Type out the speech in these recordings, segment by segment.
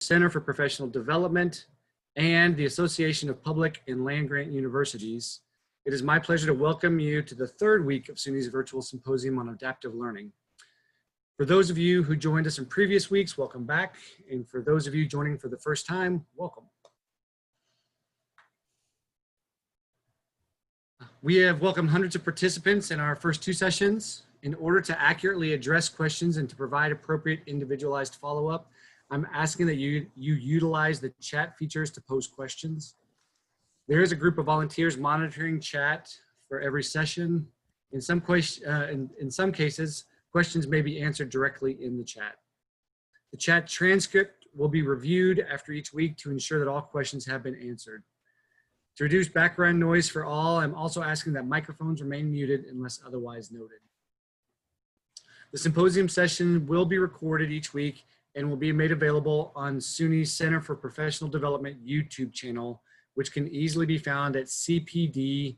Center for Professional Development, and the Association of Public and Land-Grant Universities. It is my pleasure to welcome you to the third week of SUNY's virtual symposium on adaptive learning. For those of you who joined us in previous weeks, welcome back. And for those of you joining for the first time, welcome. We have welcomed hundreds of participants in our first two sessions. In order to accurately address questions and to provide appropriate individualized follow-up, I'm asking that you utilize the chat features to pose questions. There is a group of volunteers monitoring chat for every session. In some cases, questions may be answered directly in the chat. The chat transcript will be reviewed after each week to ensure that all questions have been answered. To reduce background noise for all, I'm also asking that microphones remain muted unless otherwise noted. The symposium session will be recorded each week and will be made available on SUNY's Center for Professional Development YouTube channel, which can easily be found at cpd.suny.edu.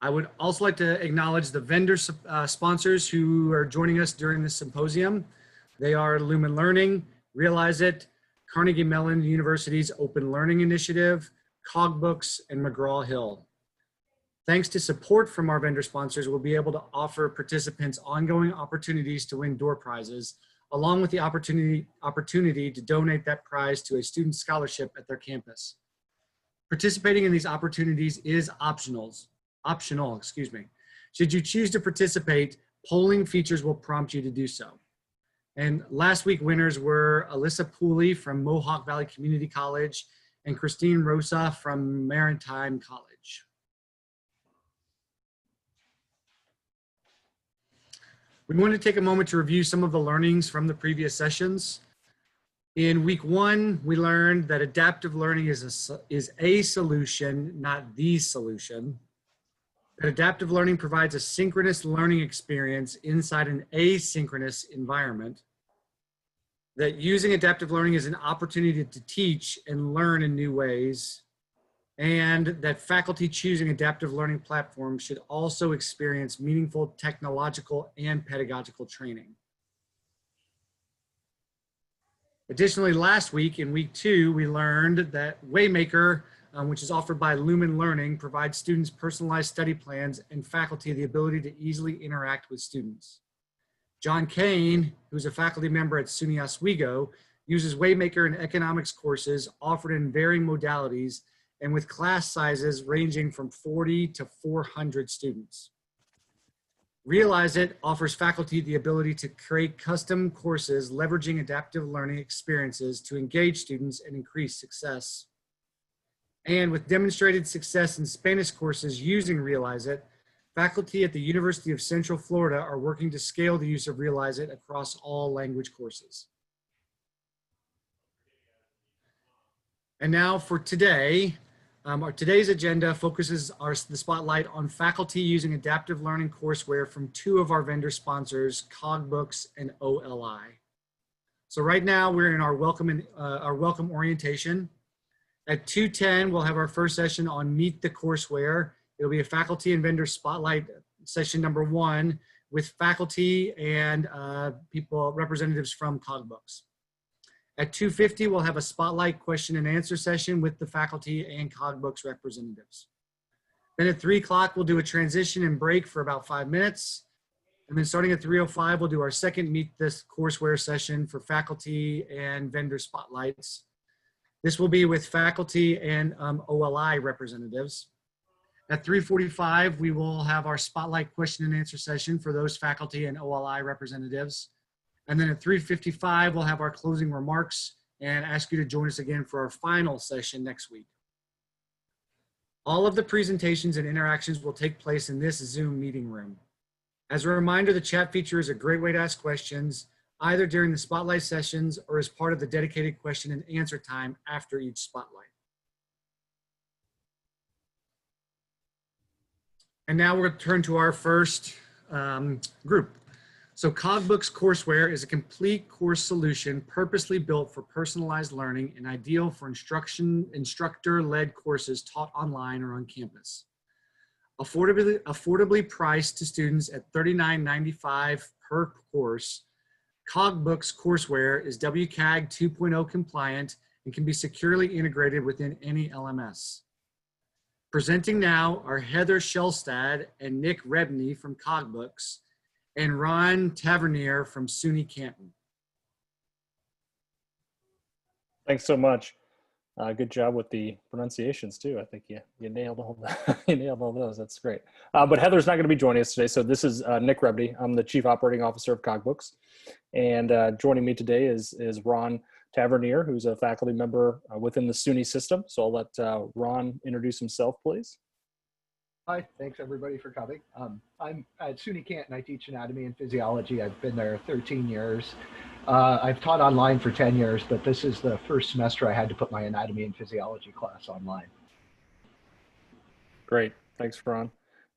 I would also like to acknowledge the vendor sponsors who are joining us during this symposium. They are Lumen Learning, Realize It, Carnegie Mellon University's Open Learning Initiative, Cogbooks, and McGraw-Hill. Thanks to support from our vendor sponsors, we'll be able to offer participants ongoing opportunities to win door prizes, along with the opportunity to donate that prize to a student scholarship at their campus. Participating in these opportunities is optional. Should you choose to participate, polling features will prompt you to do so. And last week winners were Alyssa Pooley from Mohawk Valley Community College and Christine Rosa from Maritime College. We want to take a moment to review some of the learnings from the previous sessions. In week one, we learned that adaptive learning is a solution, not the solution. That adaptive learning provides a synchronous learning experience inside an asynchronous environment. That using adaptive learning is an opportunity to teach and learn in new ways. And that faculty choosing adaptive learning platforms should also experience meaningful technological and pedagogical training. Additionally, last week in week two, we learned that Waymaker, which is offered by Lumen Learning, provides students personalized study plans and faculty the ability to easily interact with students. John Kane, who's a faculty member at SUNY Oswego, uses Waymaker in economics courses offered in varying modalities and with class sizes ranging from 40 to 400 students. Realize It offers faculty the ability to create custom courses leveraging adaptive learning experiences to engage students and increase success. And with demonstrated success in Spanish courses using Realize It, faculty at the University of Central Florida are working to scale the use of Realize It across all language courses. And now for today, today's agenda focuses the spotlight on faculty using adaptive learning courseware from two of our vendor sponsors, Cogbooks and OLI. So right now we're in our welcome orientation. At 2:10, we'll have our first session on Meet the Courseware. It'll be a faculty and vendor spotlight session number one with faculty and representatives from Cogbooks. At 2:50, we'll have a spotlight question and answer session with the faculty and Cogbooks representatives. Then at 3 o'clock, we'll do a transition and break for about 5 minutes. And then starting at 3:05, we'll do our second Meet This Courseware session for faculty and vendor spotlights. This will be with faculty and OLI representatives. At 3:45, we will have our spotlight question and answer session for those faculty and OLI representatives. And then at 3:55, we'll have our closing remarks and ask you to join us again for our final session next week. All of the presentations and interactions will take place in this Zoom meeting room. As a reminder, the chat feature is a great way to ask questions, either during the spotlight sessions or as part of the dedicated question and answer time after each spotlight. And now we're going to turn to our first group. So Cogbooks Courseware is a complete course solution purposely built for personalized learning and ideal for instructor-led courses taught online or on campus. affordably priced to students at $39.95 per course. Cogbooks courseware is WCAG 2.0 compliant and can be securely integrated within any LMS. Presenting now are Heather Shellstad and Nick Rebney from Cogbooks and Ron Tavernier from SUNY Canton. Thanks so much. Good job with the pronunciations too. I think you nailed all that. You nailed all those. That's great. But Heather's not going to be joining us today. So this is Nick Rebney. I'm the Chief Operating Officer of Cogbooks. And joining me today is Ron Tavernier, who's a faculty member within the SUNY system. So I'll let Ron introduce himself, please. Hi, thanks everybody for coming. I'm at SUNY Canton. I teach anatomy and physiology. I've been there 13 years. I've taught online for 10 years, but this is the first semester I had to put my anatomy and physiology class online. Great, thanks, Ron.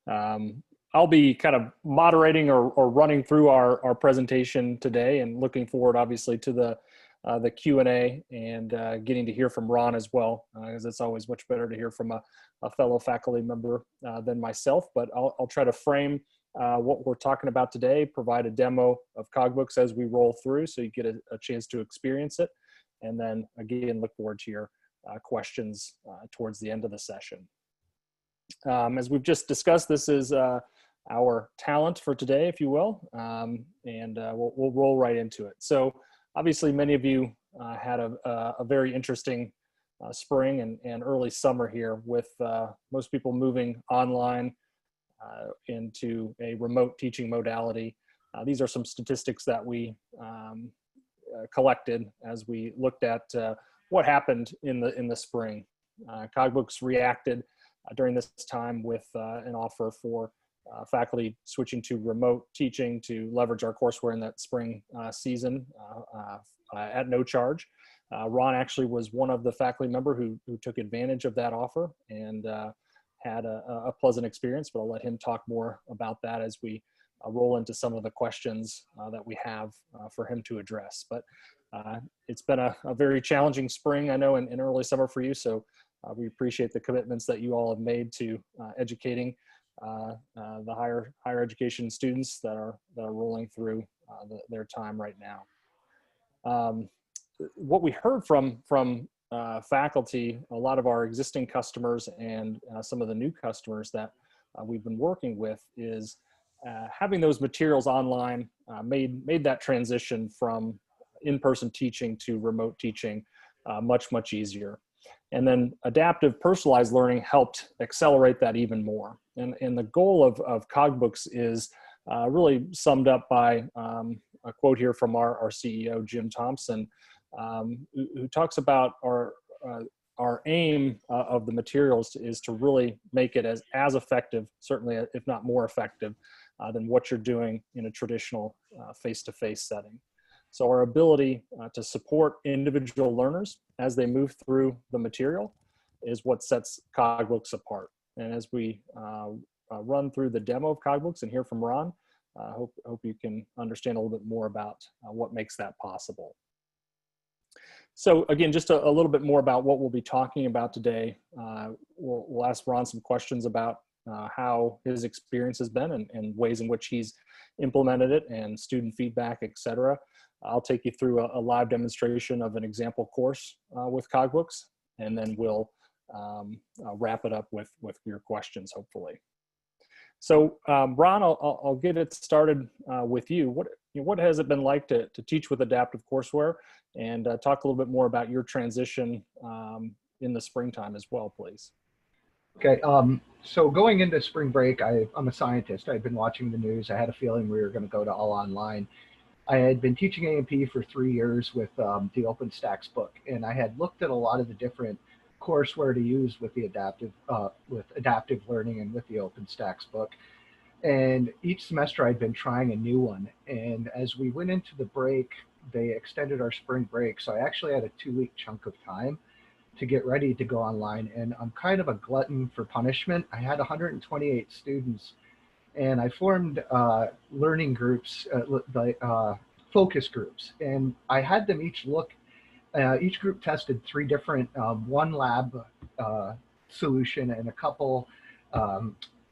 I'll be kind of moderating or running through our presentation today, and looking forward, obviously, to the Q&A and getting to hear from Ron as well, because it's always much better to hear from a fellow faculty member than myself. But I'll try to frame what we're talking about today, provide a demo of Cogbooks as we roll through so you get a chance to experience it, and then again look forward to your questions towards the end of the session. As we've just discussed, this is our talent for today, if you will, and we'll roll right into it. So obviously many of you had a very interesting spring and early summer here, with most people moving online into a remote teaching modality. These are some statistics that we collected as we looked at what happened in the spring. Cogbooks reacted during this time with an offer for faculty switching to remote teaching to leverage our courseware in that spring season at no charge. Ron actually was one of the faculty member who took advantage of that offer and had a pleasant experience, but I'll let him talk more about that as we roll into some of the questions that we have for him to address. But it's been a very challenging spring, I know, and early summer for you, so we appreciate the commitments that you all have made to educating the higher education students that are rolling through their time right now. What we heard from faculty, a lot of our existing customers and some of the new customers that we've been working with, is having those materials online made that transition from in-person teaching to remote teaching much easier. And then adaptive personalized learning helped accelerate that even more. And the goal of Cogbooks is really summed up by a quote here from our CEO, Jim Thompson, who talks about our aim of the materials is to really make it as effective, certainly if not more effective, than what you're doing in a traditional face-to-face setting. So our ability to support individual learners as they move through the material is what sets Cogbooks apart. And as we run through the demo of Cogbooks and hear from Ron, I hope you can understand a little bit more about what makes that possible. So again, just a little bit more about what we'll be talking about today. We'll ask Ron some questions about how his experience has been and ways in which he's implemented it, and student feedback, etc. I'll take you through a live demonstration of an example course with Cogbooks, and then we'll wrap it up with your questions, hopefully. So Ron, I'll get it started with you. What has it been like to teach with adaptive courseware, and talk a little bit more about your transition in the springtime as well, please. Okay, so going into spring break, I'm a scientist. I'd been watching the news. I had a feeling we were going to go to all online. I had been teaching A&P for 3 years with the OpenStax book, and I had looked at a lot of the different courseware to use with the adaptive learning and with the OpenStax book. And each semester I'd been trying a new one. And as we went into the break, they extended our spring break. So I actually had a 2-week chunk of time to get ready to go online. And I'm kind of a glutton for punishment. I had 128 students, and I formed learning groups, focus groups. And I had them each look, each group tested 3 different, one lab solution and a couple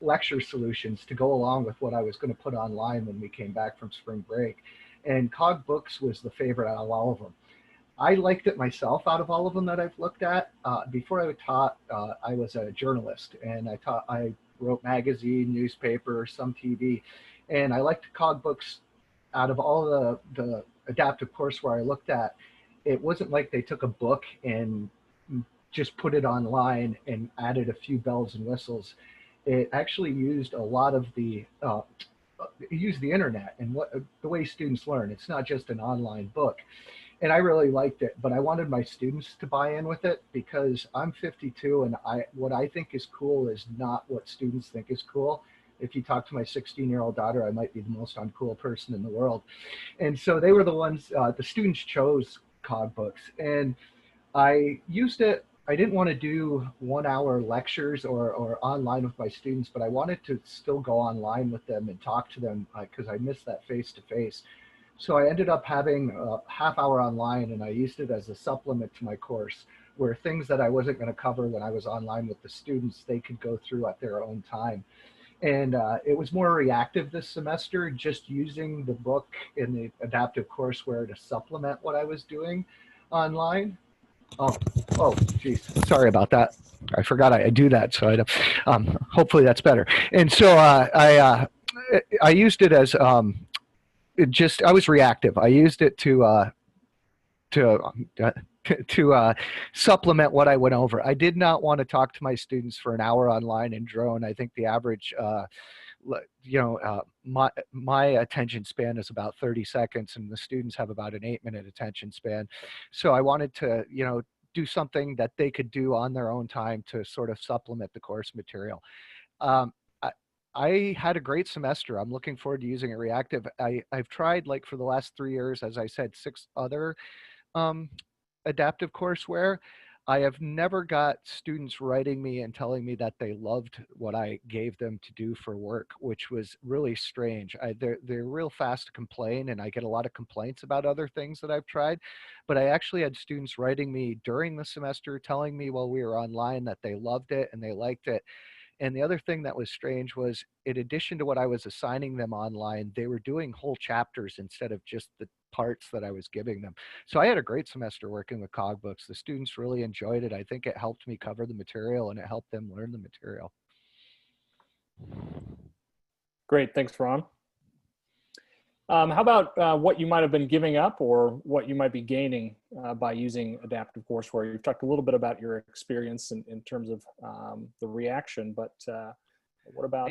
lecture solutions to go along with what I was going to put online when we came back from spring break. And Cogbooks was the favorite out of all of them. I liked it myself out of all of them that I've looked at. Before I taught, I was a journalist, and I wrote magazine, newspaper, some TV, and I liked Cogbooks out of all the adaptive courseware I looked at. It wasn't like they took a book and just put it online and added a few bells and whistles. It actually used a lot of the use the internet and the way students learn. It's not just an online book. And I really liked it, but I wanted my students to buy in with it because I'm 52 and what I think is cool is not what students think is cool. If you talk to my 16-year-old daughter, I might be the most uncool person in the world. And so they were the ones, the students chose Cogbooks, and I used it. I didn't want to do 1-hour lectures or online with my students, but I wanted to still go online with them and talk to them because I miss that face-to-face. So I ended up having a half-hour online, and I used it as a supplement to my course where things that I wasn't going to cover when I was online with the students, they could go through at their own time. And it was more reactive this semester, just using the book and the adaptive courseware to supplement what I was doing online. Oh, geez. Sorry about that. I forgot I do that. So hopefully that's better. And so I used it as I was reactive. I used it to supplement what I went over. I did not want to talk to my students for an hour online and drone. I think the average, my attention span is about 30 seconds and the students have about an 8-minute attention span. So I wanted to, do something that they could do on their own time to sort of supplement the course material. I had a great semester. I'm looking forward to using it reactive. I've tried, like, for the last 3 years, as I said, 6 other adaptive courseware. I have never got students writing me and telling me that they loved what I gave them to do for work, which was really strange. They're real fast to complain, and I get a lot of complaints about other things that I've tried. But I actually had students writing me during the semester telling me while we were online that they loved it and they liked it. And the other thing that was strange was, in addition to what I was assigning them online, they were doing whole chapters instead of just the parts that I was giving them. So I had a great semester working with Cogbooks. The students really enjoyed it. I think it helped me cover the material and it helped them learn the material. Great, thanks, Ron. How about what you might have been giving up or what you might be gaining by using adaptive courseware? You've talked a little bit about your experience in terms of the reaction, but what about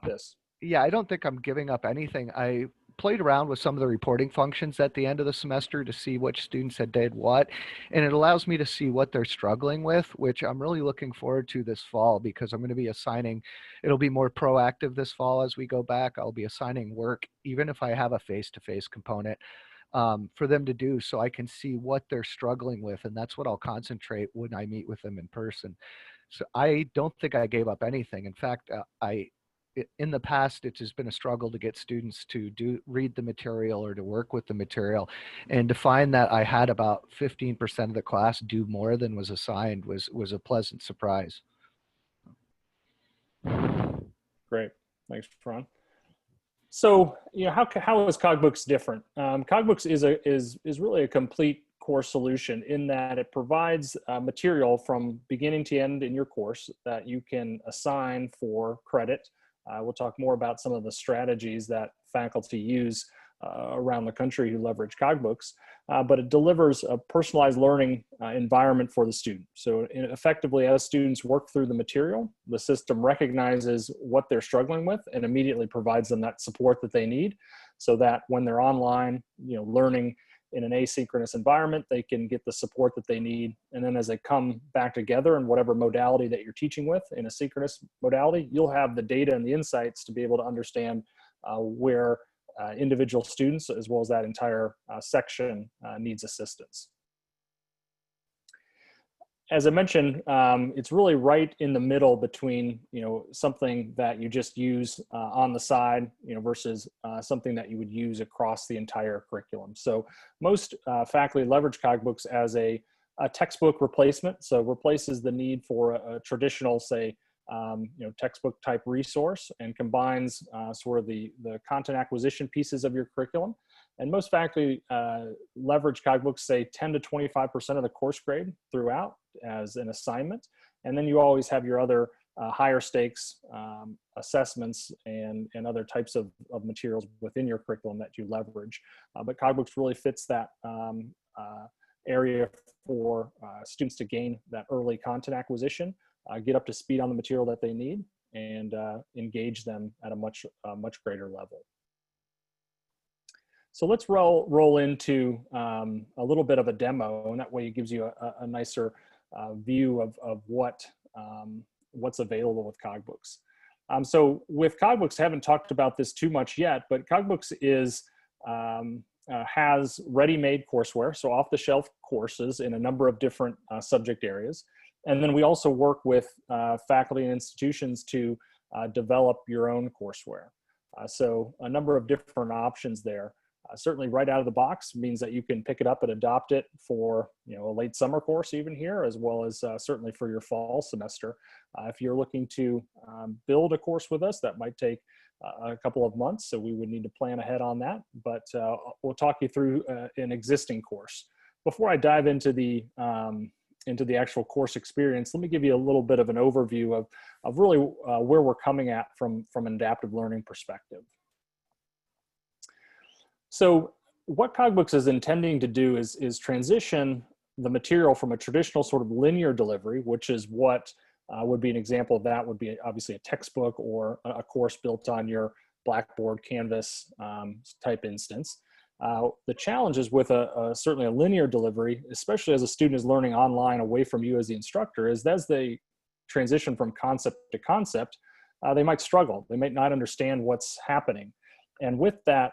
this? Yeah, I don't think I'm giving up anything. I played around with some of the reporting functions at the end of the semester to see which students had did what, and it allows me to see what they're struggling with, which I'm really looking forward to this fall because I'm going to be assigning, it'll be more proactive this fall as we go back. I'll be assigning work, even if I have a face-to-face component, for them to do so I can see what they're struggling with, and that's what I'll concentrate when I meet with them in person. So I don't think I gave up anything. In fact, in the past, it has been a struggle to get students to read the material or to work with the material. And to find that I had about 15% of the class do more than was assigned was a pleasant surprise. Great, thanks, Ron. So, how is Cogbooks different? Cogbooks is really a complete course solution in that it provides material from beginning to end in your course that you can assign for credit. We'll talk more about some of the strategies that faculty use around the country who leverage Cogbooks, but it delivers a personalized learning environment for the student. So effectively, as students work through the material, the system recognizes what they're struggling with and immediately provides them that support that they need so that when they're online, learning in an asynchronous environment, they can get the support that they need. And then as they come back together in whatever modality that you're teaching with, in a synchronous modality, you'll have the data and the insights to be able to understand where individual students, as well as that entire section, needs assistance. As I mentioned, it's really right in the middle between something that you just use on the side, versus something that you would use across the entire curriculum. So most faculty leverage Cogbooks as a textbook replacement. So replaces the need for a traditional, say, textbook type resource and combines sort of the content acquisition pieces of your curriculum. And most faculty leverage Cogbooks, say 10 to 25% of the course grade throughout as an assignment. And then you always have your other higher stakes assessments and other types of materials within your curriculum that you leverage. But Cogbooks really fits that area for students to gain that early content acquisition, get up to speed on the material that they need, and engage them at a much greater level. So let's roll into a little bit of a demo, and that way it gives you a nicer view of what's available with Cogbooks. So with Cogbooks, I haven't talked about this too much yet, but Cogbooks has ready-made courseware, so off-the-shelf courses in a number of different subject areas. And then we also work with faculty and institutions to develop your own courseware. So a number of different options there. Certainly right out of the box means that you can pick it up and adopt it for a late summer course even here, as well as certainly for your fall semester. If you're looking to build a course with us, that might take a couple of months, so we would need to plan ahead on that, but we'll talk you through an existing course. Before I dive into the actual course experience, let me give you a little bit of an overview of really where we're coming at from an adaptive learning perspective. So what Cogbooks is intending to do is transition the material from a traditional sort of linear delivery, which is what would be an example of that would be obviously a textbook or a course built on your Blackboard, Canvas type instance. The challenge is with certainly a linear delivery, especially as a student is learning online away from you as the instructor, is as they transition from concept to concept, they might struggle. They might not understand what's happening. And with that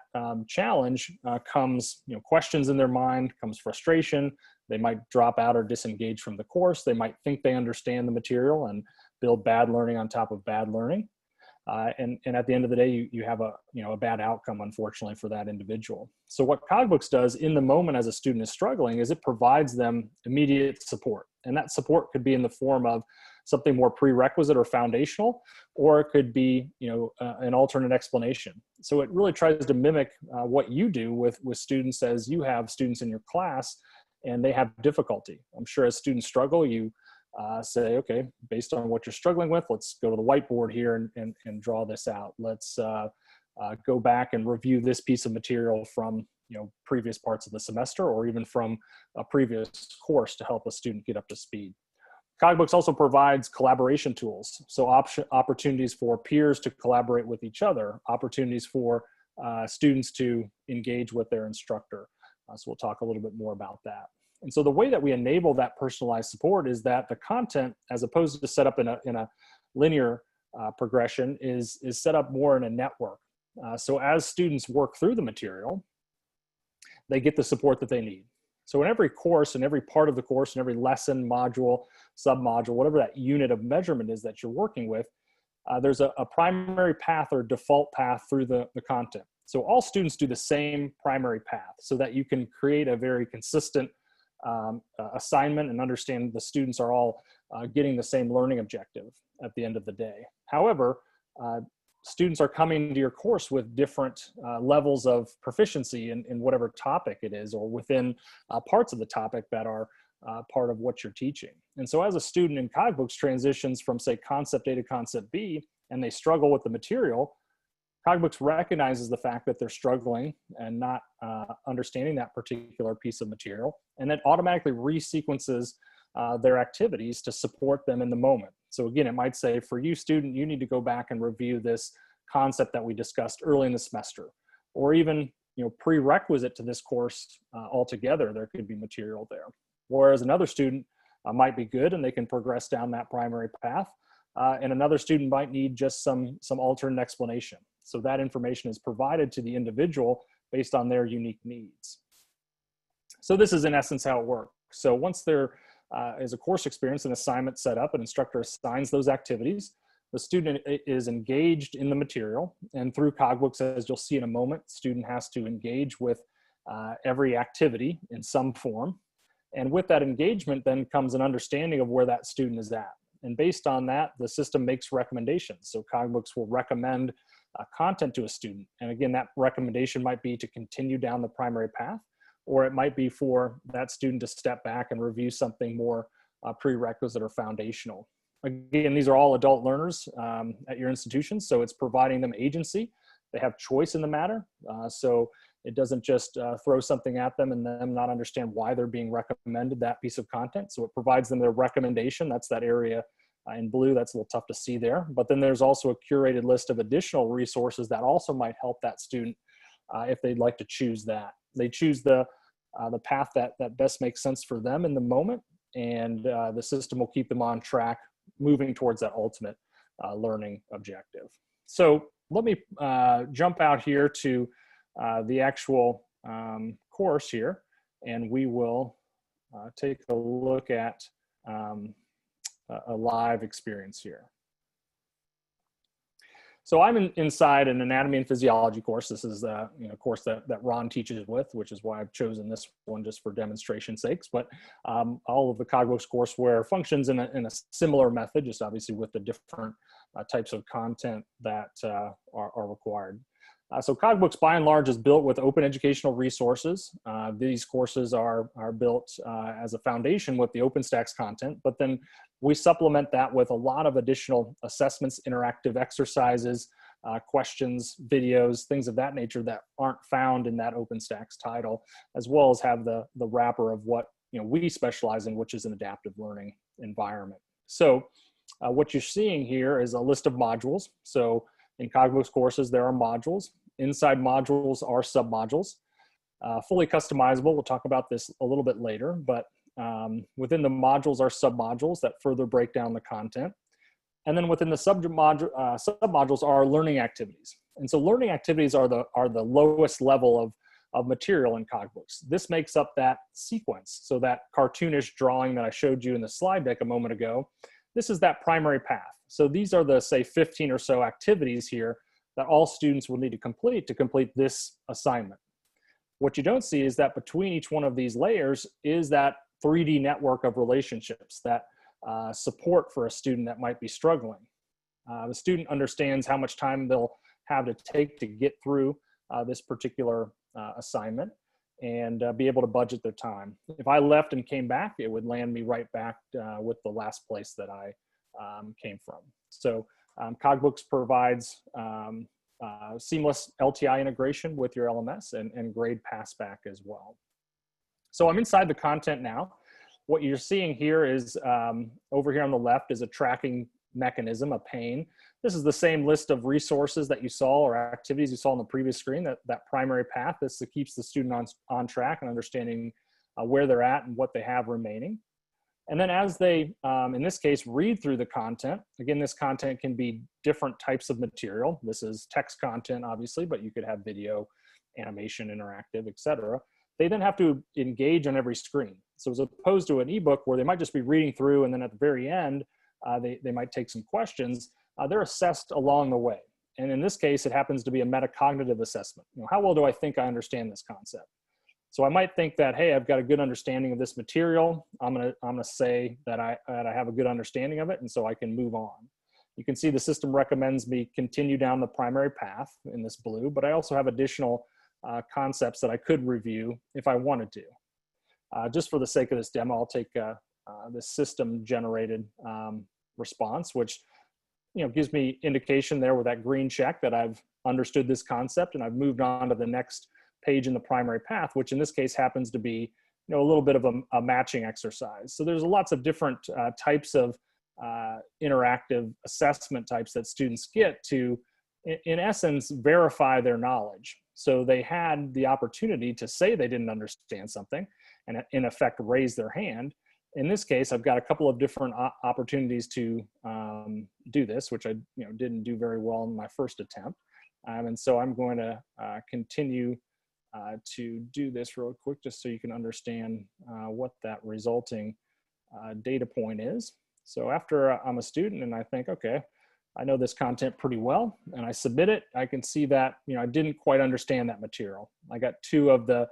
challenge comes questions in their mind, comes frustration. They might drop out or disengage from the course. They might think they understand the material and build bad learning on top of bad learning. And at the end of the day, you have a bad outcome, unfortunately, for that individual. So what Cogbooks does in the moment as a student is struggling is it provides them immediate support. And that support could be in the form of something more prerequisite or foundational, or it could be an alternate explanation. So it really tries to mimic what you do with students as you have students in your class and they have difficulty. I'm sure as students struggle, you say, okay, based on what you're struggling with, let's go to the whiteboard here and draw this out. Let's go back and review this piece of material from previous parts of the semester or even from a previous course to help a student get up to speed. Cogbooks also provides collaboration tools, so opportunities for peers to collaborate with each other, opportunities for students to engage with their instructor. So we'll talk a little bit more about that. And so the way that we enable that personalized support is that the content, as opposed to set up in a linear progression, is set up more in a network. So as students work through the material, they get the support that they need. So in every course, in every part of the course, in every lesson, module, submodule, whatever that unit of measurement is that you're working with, there's a primary path or default path through the content. So all students do the same primary path so that you can create a very consistent assignment and understand the students are all getting the same learning objective at the end of the day. However, students are coming to your course with different levels of proficiency in whatever topic it is, or within parts of the topic that are part of what you're teaching. And so as a student in Cogbooks transitions from, say, concept A to concept B, and they struggle with the material, Cogbooks recognizes the fact that they're struggling and not understanding that particular piece of material, and then automatically resequences their activities to support them in the moment. So again, it might say, for you student, you need to go back and review this concept that we discussed early in the semester, or even prerequisite to this course altogether, there could be material there. Whereas another student might be good and they can progress down that primary path, and another student might need just some alternate explanation. So that information is provided to the individual based on their unique needs. So this is in essence how it works. So once there is a course experience, an assignment set up, an instructor assigns those activities, the student is engaged in the material, and through Cogbooks, as you'll see in a moment, the student has to engage with every activity in some form. And with that engagement then comes an understanding of where that student is at. And based on that, the system makes recommendations. So Cogbooks will recommend content to a student. And again, that recommendation might be to continue down the primary path, or it might be for that student to step back and review something more prerequisite or foundational. Again, these are all adult learners at your institution, so it's providing them agency. They have choice in the matter, so it doesn't just throw something at them and them not understand why they're being recommended that piece of content. So it provides them their recommendation. That's that area in blue. That's a little tough to see there. But then there's also a curated list of additional resources that also might help that student if they'd like to choose that. They choose the path that best makes sense for them in the moment, and the system will keep them on track moving towards that ultimate learning objective. So let me jump out here to the actual course here, and we will take a look at a live experience here. So I'm inside an anatomy and physiology course. This is a course that Ron teaches with, which is why I've chosen this one just for demonstration sakes. But all of the Cogbooks courseware functions in a similar method, just obviously with the different types of content that are required. So Cogbooks, by and large, is built with open educational resources. These courses are built as a foundation with the OpenStax content, but then we supplement that with a lot of additional assessments, interactive exercises, questions, videos, things of that nature that aren't found in that OpenStax title, as well as have the wrapper of what we specialize in, which is an adaptive learning environment. So what you're seeing here is a list of modules. So in Cogbooks courses, there are modules. Inside modules are submodules. Fully customizable, we'll talk about this a little bit later, but within the modules are submodules that further break down the content. And then within the submodules are learning activities. And so learning activities are the lowest level of material in Cogbooks. This makes up that sequence. So that cartoonish drawing that I showed you in the slide deck a moment ago, this is that primary path. So these are the, say, 15 or so activities here that all students will need to complete this assignment. What you don't see is that between each one of these layers is that 3D network of relationships, that support for a student that might be struggling. The student understands how much time they'll have to take to get through this particular assignment and be able to budget their time. If I left and came back, it would land me right back with the last place that I came from. So Cogbooks provides seamless LTI integration with your LMS and grade passback as well. So I'm inside the content now. What you're seeing here is over here on the left is a tracking mechanism, a pane. This is the same list of resources that you saw or activities you saw on the previous screen, that primary path. This keeps the student on track and understanding where they're at and what they have remaining. And then as they, in this case, read through the content, again, this content can be different types of material. This is text content, obviously, but you could have video, animation, interactive, etc. They then have to engage on every screen. So as opposed to an ebook where they might just be reading through and then at the very end, they might take some questions, they're assessed along the way. And in this case, it happens to be a metacognitive assessment. How well do I think I understand this concept? So I might think that, hey, I've got a good understanding of this material. I'm gonna say that I have a good understanding of it, and so I can move on. You can see the system recommends me continue down the primary path in this blue, but I also have additional concepts that I could review if I wanted to. Just for the sake of this demo, I'll take this system-generated response, which gives me indication there with that green check that I've understood this concept and I've moved on to the next page in the primary path, which in this case happens to be a little bit of a matching exercise. So there's lots of different types of interactive assessment types that students get to, in essence, verify their knowledge. So they had the opportunity to say they didn't understand something and in effect raise their hand. In this case, I've got a couple of different opportunities to do this, which I didn't do very well in my first attempt. And so I'm going to continue to do this real quick just so you can understand what that resulting data point is. So after I'm a student and I think, okay, I know this content pretty well, and I submit it, I can see that I didn't quite understand that material. I got 2 of the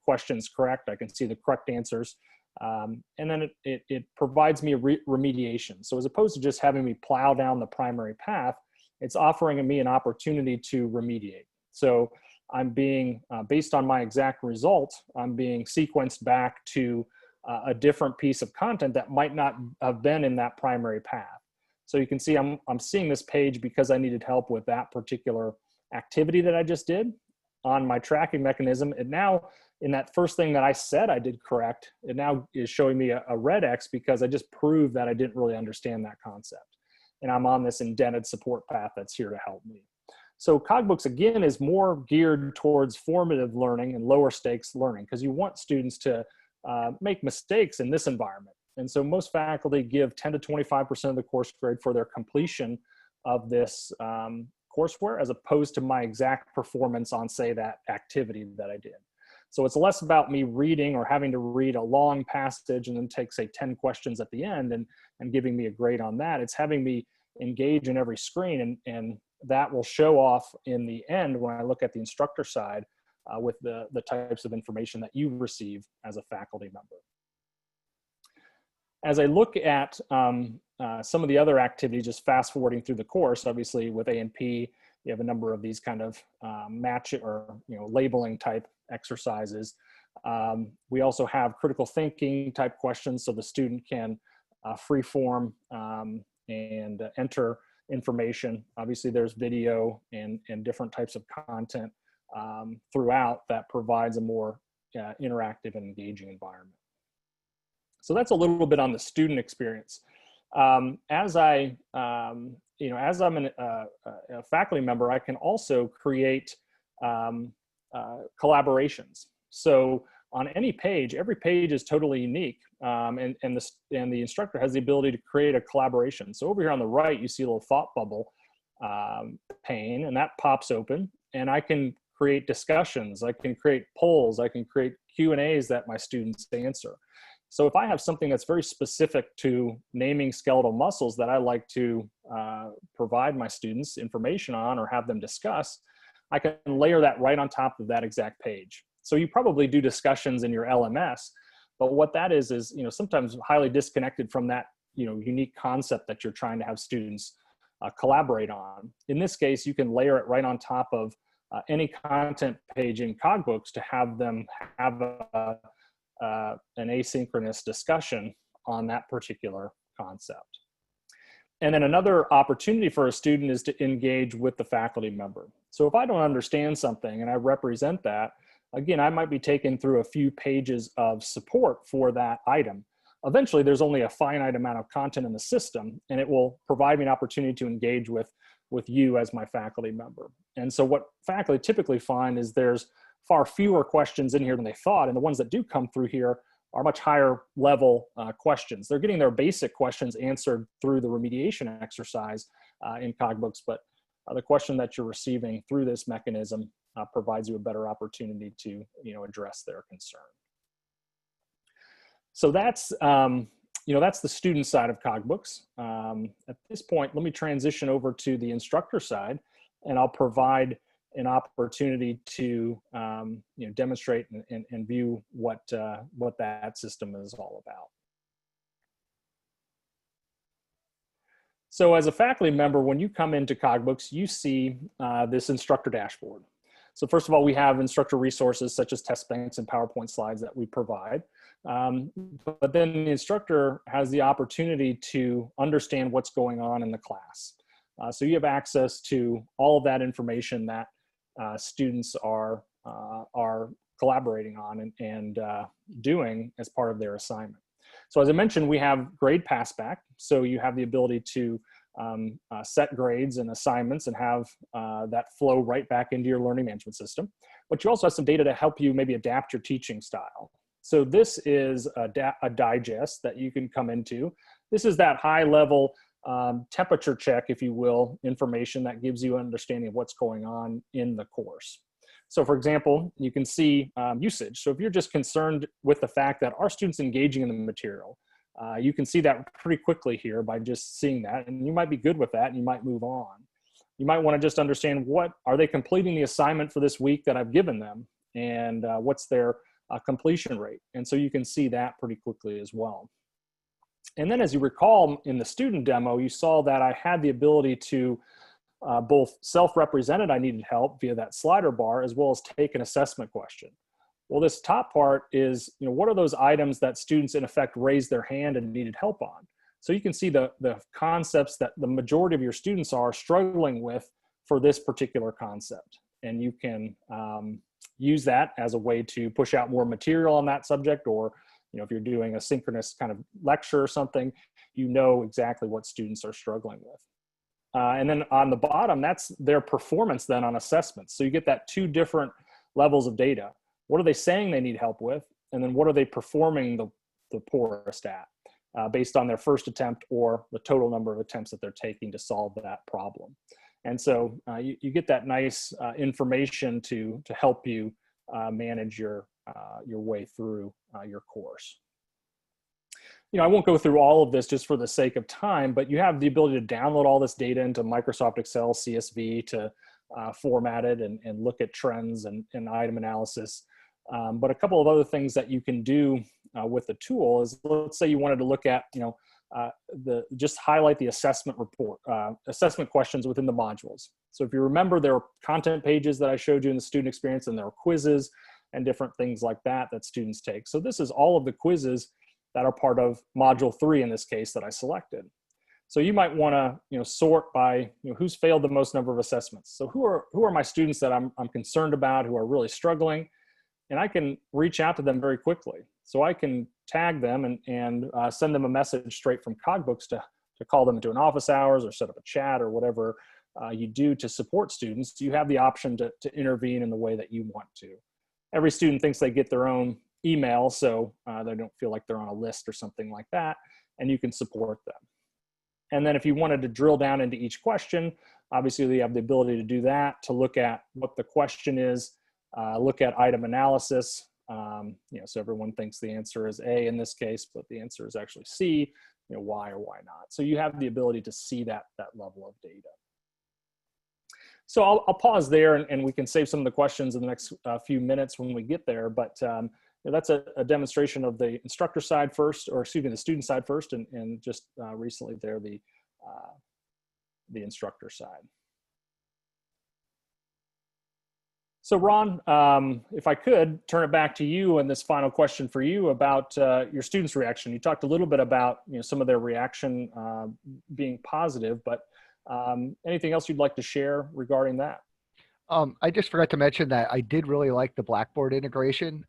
questions correct. I can see the correct answers. And then it provides me a remediation. So as opposed to just having me plow down the primary path, it's offering me an opportunity to remediate. So I'm being, based on my exact result, I'm being sequenced back to a different piece of content that might not have been in that primary path. So you can see I'm seeing this page because I needed help with that particular activity that I just did. On my tracking mechanism, it now, in that first thing that I said I did correct, it now is showing me a red X because I just proved that I didn't really understand that concept. And I'm on this indented support path that's here to help me. So Cogbooks, again, is more geared towards formative learning and lower stakes learning, because you want students to make mistakes in this environment. And so most faculty give 10 to 25% of the course grade for their completion of this courseware, as opposed to my exact performance on, say, that activity that I did. So it's less about me reading or having to read a long passage and then take, say, 10 questions at the end and giving me a grade on that. It's having me engage in every screen, and that will show off in the end when I look at the instructor side with the types of information that you receive as a faculty member. As I look at some of the other activities, just fast forwarding through the course, obviously with A&P, you have a number of these kind of labeling type exercises. We also have critical thinking type questions, so the student can freeform and enter information. Obviously there's video and different types of content throughout that provides a more interactive and engaging environment. So that's a little bit on the student experience. As I'm a faculty member, I can also create collaborations. So on any page, every page is totally unique, and the instructor has the ability to create a collaboration. So over here on the right, you see a little thought bubble pane, and that pops open, and I can create discussions, I can create polls, I can create Q&As that my students answer. So if I have something that's very specific to naming skeletal muscles that I like to provide my students information on or have them discuss, I can layer that right on top of that exact page. So you probably do discussions in your LMS, but what that is sometimes highly disconnected from that unique concept that you're trying to have students collaborate on. In this case, you can layer it right on top of any content page in Cogbooks to have them have an asynchronous discussion on that particular concept. And then another opportunity for a student is to engage with the faculty member. So if I don't understand something and I represent that, again, I might be taken through a few pages of support for that item. Eventually, there's only a finite amount of content in the system, and it will provide me an opportunity to engage with you as my faculty member. And so what faculty typically find is there's far fewer questions in here than they thought, and the ones that do come through here are much higher level questions. They're getting their basic questions answered through the remediation exercise in Cogbooks, but the question that you're receiving through this mechanism provides you a better opportunity to address their concern. So that's that's the student side of Cogbooks. At this point, let me transition over to the instructor side, and I'll provide an opportunity to demonstrate and view what that system is all about. So as a faculty member, when you come into Cogbooks, you see this instructor dashboard. So first of all, we have instructor resources such as test banks and PowerPoint slides that we provide. But then the instructor has the opportunity to understand what's going on in the class. So you have access to all of that information that students are collaborating on and doing as part of their assignment. So as I mentioned, we have grade passback. So you have the ability to set grades and assignments and have that flow right back into your learning management system. But you also have some data to help you maybe adapt your teaching style. So this is a digest that you can come into. This is that high level temperature check, if you will, information that gives you an understanding of what's going on in the course. So for example, you can see usage. So if you're just concerned with the fact that are students engaging in the material, you can see that pretty quickly here by just seeing that, and you might be good with that and you might move on. You might want to just understand are they completing the assignment for this week that I've given them, and what's their completion rate. And so you can see that pretty quickly as well. And then as you recall in the student demo, you saw that I had the ability to both self-represented I needed help via that slider bar, as well as take an assessment question. Well, this top part is, what are those items that students in effect raised their hand and needed help on? So you can see the concepts that the majority of your students are struggling with for this particular concept. And you can use that as a way to push out more material on that subject, or if you're doing a synchronous kind of lecture or something, you know exactly what students are struggling with. And then on the bottom, that's their performance then on assessments. So you get that 2 different levels of data. What are they saying they need help with? And then what are they performing the poorest at based on their first attempt or the total number of attempts that they're taking to solve that problem. And so you get that nice information to help you manage your way through your course. I won't go through all of this just for the sake of time, but you have the ability to download all this data into Microsoft Excel CSV to format it and look at trends and item analysis. But a couple of other things that you can do with the tool is, let's say you wanted to look at, just highlight the assessment report, assessment questions within the modules. So if you remember, there are content pages that I showed you in the student experience, and there are quizzes and different things like that students take. So this is all of the quizzes that are part of module 3 in this case that I selected. So you might want to sort by who's failed the most number of assessments. So who are my students that I'm concerned about, who are really struggling, and I can reach out to them very quickly. So I can tag them and send them a message straight from Cogbooks to call them into an office hours or set up a chat or whatever you do to support students. You have the option to intervene in the way that you want to. Every student thinks they get their own email, so they don't feel like they're on a list or something like that, and you can support them. And then if you wanted to drill down into each question, obviously you have the ability to do that, to look at what the question is, look at item analysis. So everyone thinks the answer is A in this case, but the answer is actually C, why or why not. So you have the ability to see that level of data. So I'll pause there, and we can save some of the questions in the next few minutes when we get there. But that's a demonstration of the instructor side first, or excuse me, the student side first, and just recently there, the instructor side. So Ron, if I could turn it back to you and this final question for you about your students' reaction. You talked a little bit about some of their reaction being positive, but anything else you'd like to share regarding that? I just forgot to mention that I did really like the Blackboard integration.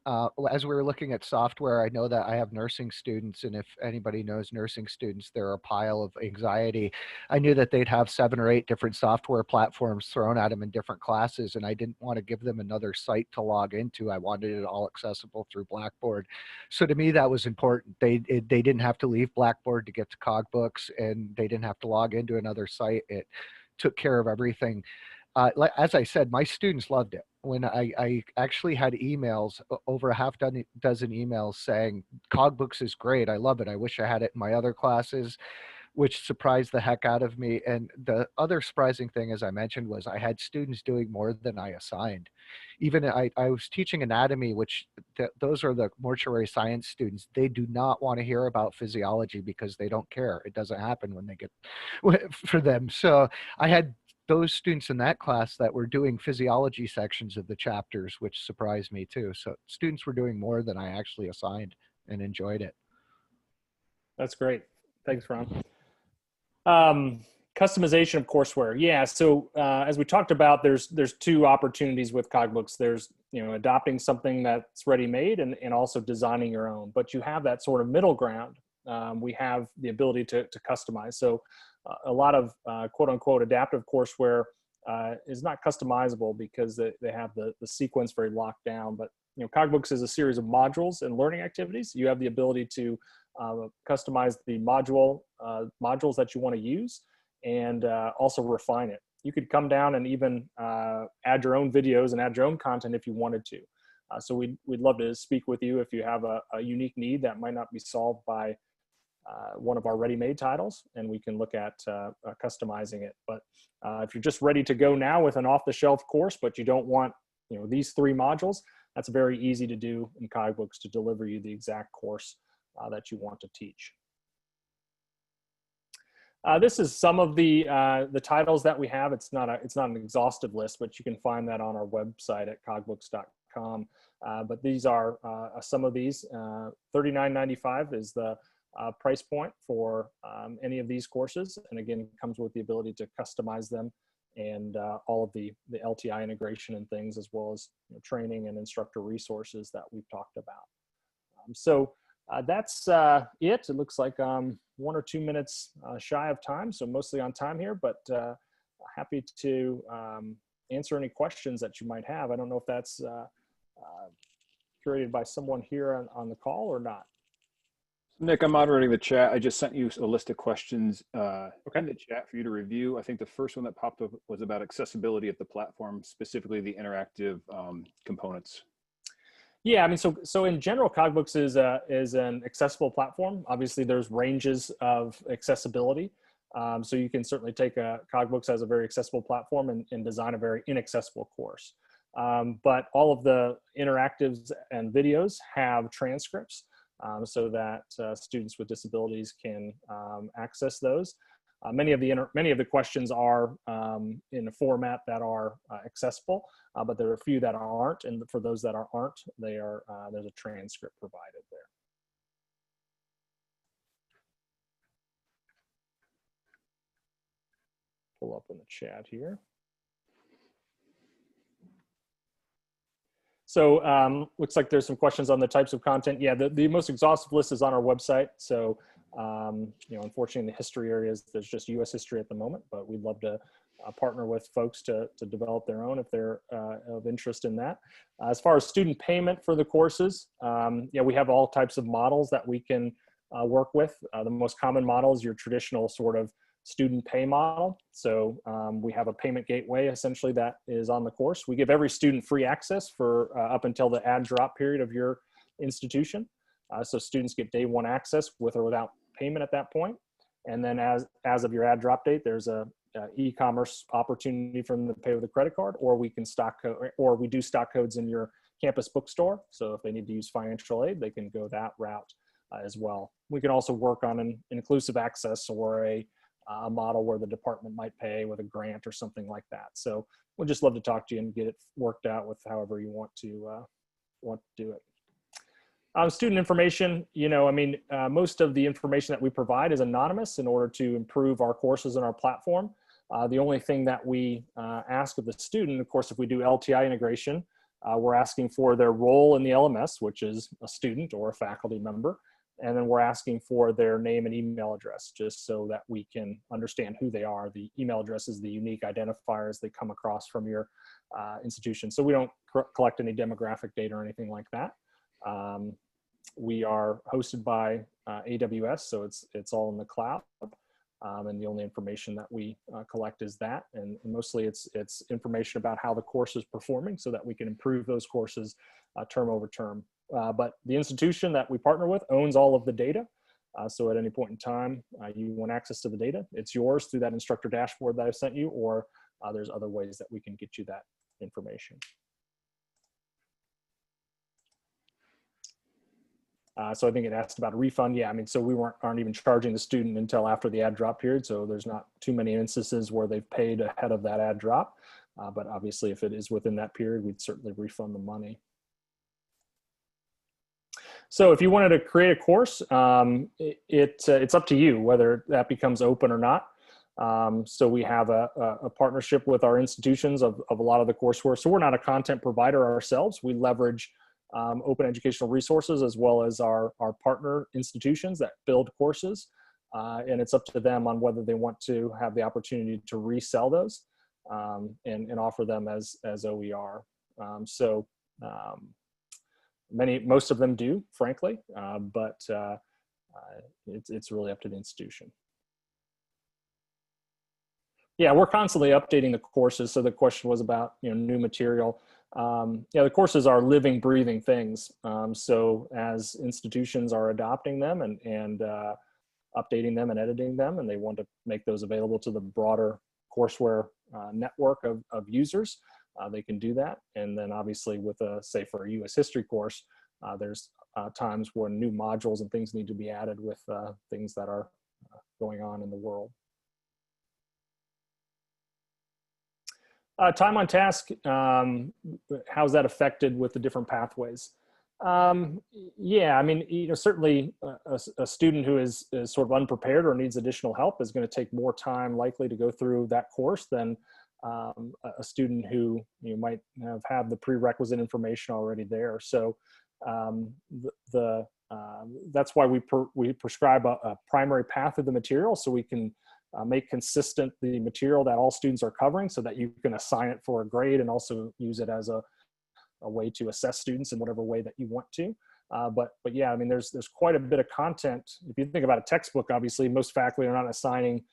As we were looking at software, I know that I have nursing students, and if anybody knows nursing students, they're a pile of anxiety. I knew that they'd have 7 or 8 different software platforms thrown at them in different classes, and I didn't want to give them another site to log into. I wanted it all accessible through Blackboard. So to me, that was important. They didn't have to leave Blackboard to get to Cogbooks, and they didn't have to log into another site. It took care of everything. As I said, my students loved it. When I actually had emails, over a half dozen emails saying, Cogbooks is great, I love it, I wish I had it in my other classes, which surprised the heck out of me. And the other surprising thing, as I mentioned, was I had students doing more than I assigned. Even I was teaching anatomy, which those are the mortuary science students. They do not want to hear about physiology because they don't care. It doesn't happen when they get for them. So I had those students in that class that were doing physiology sections of the chapters, which surprised me too. So students were doing more than I actually assigned and enjoyed it. That's great. Thanks, Ron. Customization of courseware. Yeah. So as we talked about, there's 2 opportunities with Cogbooks. There's adopting something that's ready-made and also designing your own. But you have that sort of middle ground. We have the ability to customize. So a lot of quote unquote adaptive courseware is not customizable because they have the sequence very locked down. But Cogbooks is a series of modules and learning activities. You have the ability to customize the modules that you want to use, and also refine it. You could come down and even add your own videos and add your own content if you wanted to. So we'd love to speak with you if you have a unique need that might not be solved by one of our ready-made titles, and we can look at customizing it. But if you're just ready to go now with an off-the-shelf course, but you don't want these 3 modules, that's very easy to do in Cogbooks to deliver you the exact course that you want to teach. This is some of the titles that we have. It's not an exhaustive list, but you can find that on our website at cogbooks.com. But these are some of these. $39.95 is the price point for any of these courses, and again, it comes with the ability to customize them and all of the LTI integration and things, as well as training and instructor resources that we've talked about. That's it. It looks like 1 or 2 minutes shy of time, so mostly on time here, but happy to answer any questions that you might have. I don't know if that's curated by someone here on the call or not. Nick, I'm moderating the chat. I just sent you a list of questions Okay. in the chat for you to review. I think the first one that popped up was about accessibility of the platform, specifically the interactive components. Yeah, I mean, so in general, Cogbooks is an accessible platform. Obviously, there's ranges of accessibility. So you can certainly take Cogbooks as a very accessible platform and design a very inaccessible course. But all of the interactives and videos have transcripts so that students with disabilities can access those. Many of the questions are in a format that are accessible, but there are a few that aren't, and for those that aren't, there's a transcript provided there. Pull up in the chat here. So looks like there's some questions on the types of content. Yeah, the most exhaustive list is on our website. So unfortunately, in the history areas, there's just U.S. history at the moment, but we'd love to partner with folks to develop their own if they're of interest in that. As far as student payment for the courses, we have all types of models that we can work with. The most common model is your traditional sort of student pay model. So we have a payment gateway essentially that is on the course. We give every student free access for up until the add drop period of your institution. So students get day 1 access with or without payment at that point. And then as of your add drop date, there's a e-commerce opportunity for them to pay with a credit card, or we can we do stock codes in your campus bookstore. So if they need to use financial aid, they can go that route as well. We can also work on an inclusive access or a model where the department might pay with a grant or something like that. So we'd just love to talk to you and get it worked out with however you want to do it. Student information, most of the information that we provide is anonymous in order to improve our courses and our platform. The only thing that we ask of the student, of course, if we do LTI integration, we're asking for their role in the LMS, which is a student or a faculty member. And then we're asking for their name and email address, just so that we can understand who they are. The email address is the unique identifiers they come across from your institution. So we don't collect any demographic data or anything like that. We are hosted by AWS, so it's all in the cloud. And the only information that we collect is that. And mostly it's information about how the course is performing so that we can improve those courses term over term. But the institution that we partner with owns all of the data. So at any point in time, you want access to the data, it's yours through that instructor dashboard that I sent you, or there's other ways that we can get you that information. So I think it asked about a refund. Yeah, I mean, so we aren't even charging the student until after the add drop period. So there's not too many instances where they've paid ahead of that add drop. But obviously, if it is within that period, we'd certainly refund the money. So if you wanted to create a course, it's up to you whether that becomes open or not. So we have a partnership with our institutions of a lot of the courseware. So we're not a content provider ourselves. We leverage open educational resources as well as our partner institutions that build courses. And it's up to them on whether they want to have the opportunity to resell those and offer them as OER. Most of them do, frankly, but it's really up to the institution. Yeah, we're constantly updating the courses. So the question was about new material. The courses are living, breathing things. So as institutions are adopting them and updating them and editing them, and they want to make those available to the broader courseware network of users, they can do that. And then obviously with say for a US history course, there's times when new modules and things need to be added with things that are going on in the world. Time on task, how's that affected with the different pathways? Yeah, I mean, certainly a student who is sort of unprepared or needs additional help is going to take more time likely to go through that course than a student who might have the prerequisite information already there. So that's why we prescribe a primary path of the material, so we can make consistent the material that all students are covering, so that you can assign it for a grade and also use it as a way to assess students in whatever way that you want to. But yeah, I mean, there's quite a bit of content. If you think about a textbook, obviously most faculty are not assigning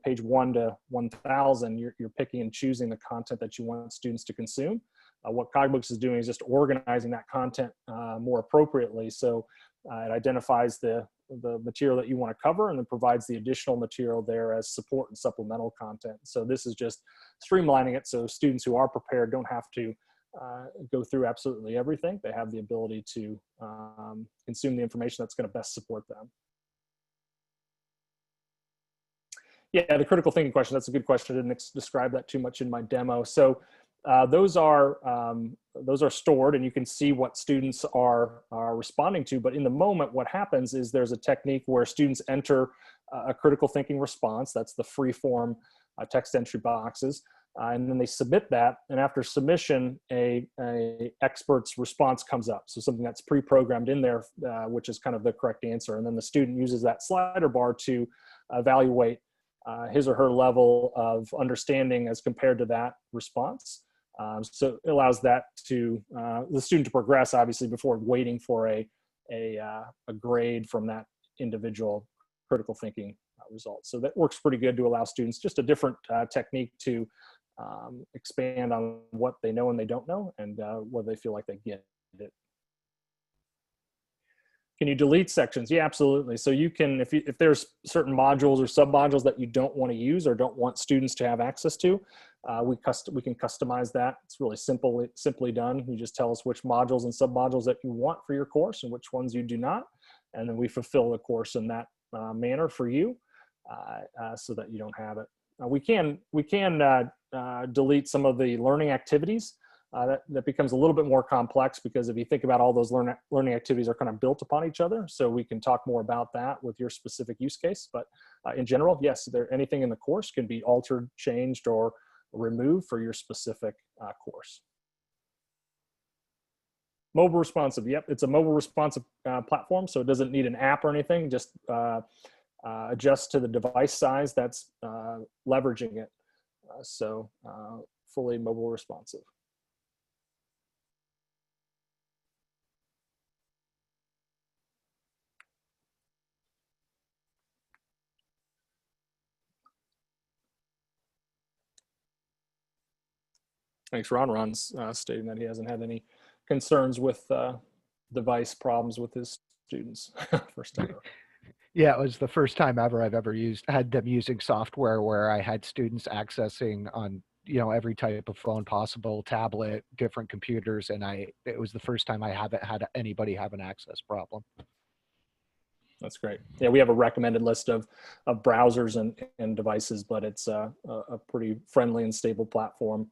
page 1 to 1000. You're picking and choosing the content that you want students to consume. What Cogbooks is doing is just organizing that content more appropriately. So it identifies the material that you want to cover and then provides the additional material there as support and supplemental content. So this is just streamlining it so students who are prepared don't have to go through absolutely everything. They have the ability to consume the information that's going to best support them. Yeah, the critical thinking question, that's a good question. I didn't describe that too much in my demo. So those are stored, and you can see what students are responding to. But in the moment, what happens is there's a technique where students enter a critical thinking response. That's the free form text entry boxes. And then they submit that, and after submission, a expert's response comes up. So something that's pre-programmed in there, which is kind of the correct answer. And then the student uses that slider bar to evaluate his or her level of understanding as compared to that response. So it allows that to the student to progress, obviously, before waiting for a grade from that individual critical thinking result. So that works pretty good to allow students just a different technique to expand on what they know and they don't know, and whether they feel like they get it. Can you delete sections? Yeah, absolutely. So you can, if there's certain modules or sub-modules that you don't want to use or don't want students to have access to, we can customize that. It's really simply done. You just tell us which modules and sub-modules that you want for your course and which ones you do not. And then we fulfill the course in that manner for you so that you don't have it. We can delete some of the learning activities. That becomes a little bit more complex, because if you think about all those learning activities are kind of built upon each other. So we can talk more about that with your specific use case. But in general, yes, anything in the course can be altered, changed, or removed for your specific course. Mobile responsive. Yep, it's a mobile responsive platform, so it doesn't need an app or anything. Just adjust to the device size that's leveraging it. So fully mobile responsive. Thanks, Ron. Ron's stating that he hasn't had any concerns with device problems with his students. First time. Yeah, it was the first time ever I've ever had them using software where I had students accessing on every type of phone possible, tablet, different computers, and it was the first time I haven't had anybody have an access problem. That's great. Yeah, we have a recommended list of browsers and devices, but it's a pretty friendly and stable platform.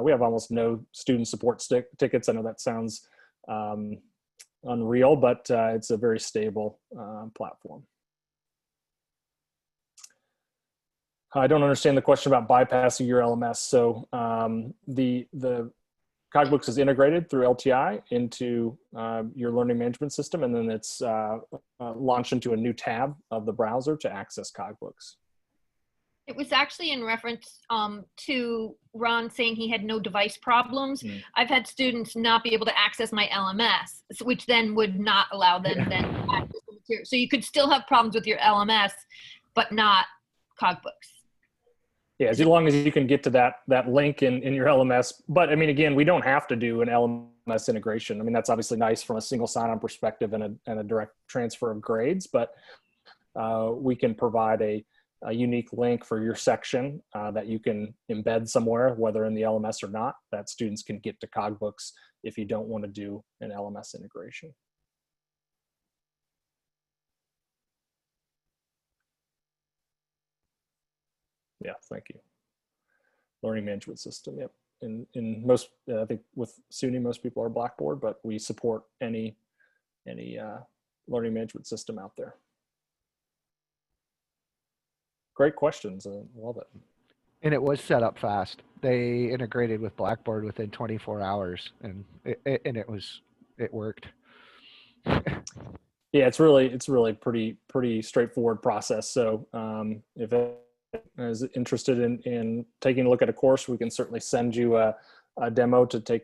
We have almost no student support tickets. I know that sounds unreal, but it's a very stable platform. I don't understand the question about bypassing your LMS. So the Cogbooks is integrated through LTI into your learning management system, and then it's launched into a new tab of the browser to access Cogbooks. It was actually in reference to Ron saying he had no device problems. I've had students not be able to access my LMS, which then would not allow them then to access the material. So you could still have problems with your LMS, but not Cogbooks. Yeah, as long as you can get to that link in your LMS. But I mean, again, we don't have to do an LMS integration. I mean, that's obviously nice from a single sign-on perspective and a direct transfer of grades, but we can provide a a unique link for your section that you can embed somewhere, whether in the LMS or not, that students can get to Cogbooks if you don't want to do an LMS integration. Yeah, thank you. Learning management system, yep. In most, I think with SUNY, most people are Blackboard, but we support any learning management system out there. Great questions, I love it. And it was set up fast. They integrated with Blackboard within 24 hours, and it worked. Yeah, it's really pretty straightforward process. So if it is interested in taking a look at a course, we can certainly send you a demo to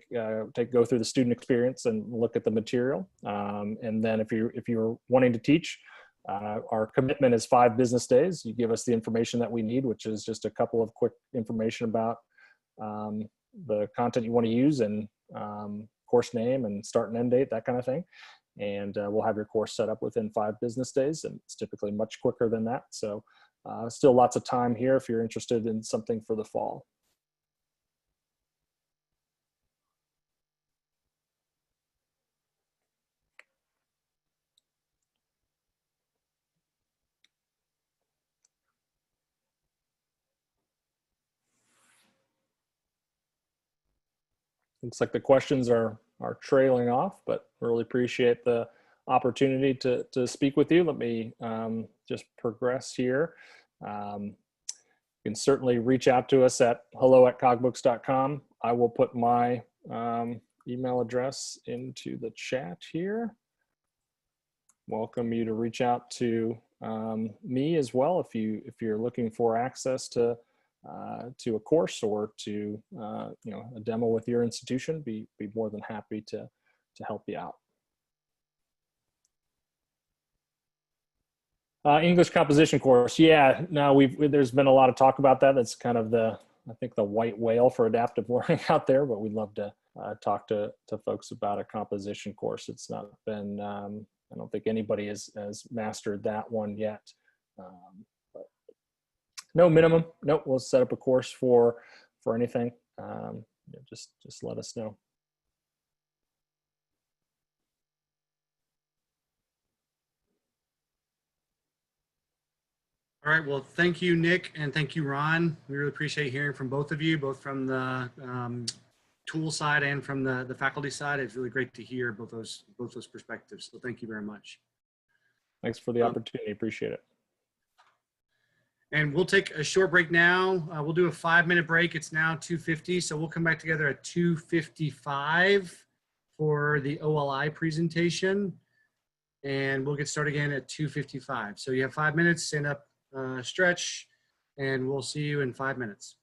go through the student experience and look at the material. And then if you're wanting to teach, our commitment is 5 business days. You give us the information that we need, which is just a couple of quick information about the content you want to use and course name and start and end date, that kind of thing. And we'll have your course set up within 5 business days, and it's typically much quicker than that. So still lots of time here if you're interested in something for the fall. Looks like the questions are trailing off, but really appreciate the opportunity to speak with you. Let me just progress here. You can certainly reach out to us at hello@cogbooks.com. I will put my email address into the chat here. Welcome you to reach out to me as well if you're looking for access to a course or to a demo with your institution. Be more than happy to help you out. English composition course. Yeah, no, there's been a lot of talk about that. That's kind of I think the white whale for adaptive learning out there, but we'd love to talk to folks about a composition course. It's not been, I don't think anybody has mastered that one yet. But no minimum. Nope, we'll set up a course for anything. Just let us know. All right, well, thank you, Nick, and thank you, Ron. We really appreciate hearing from both of you, both from the tool side and from the faculty side. It's really great to hear both those perspectives. So thank you very much. Thanks for the opportunity. Appreciate it. And we'll take a short break now. We'll do a 5-minute break. It's now 2:50, so we'll come back together at 2:55 for the OLI presentation. And we'll get started again at 2:55. So you have 5 minutes, stand up, stretch, and we'll see you in 5 minutes.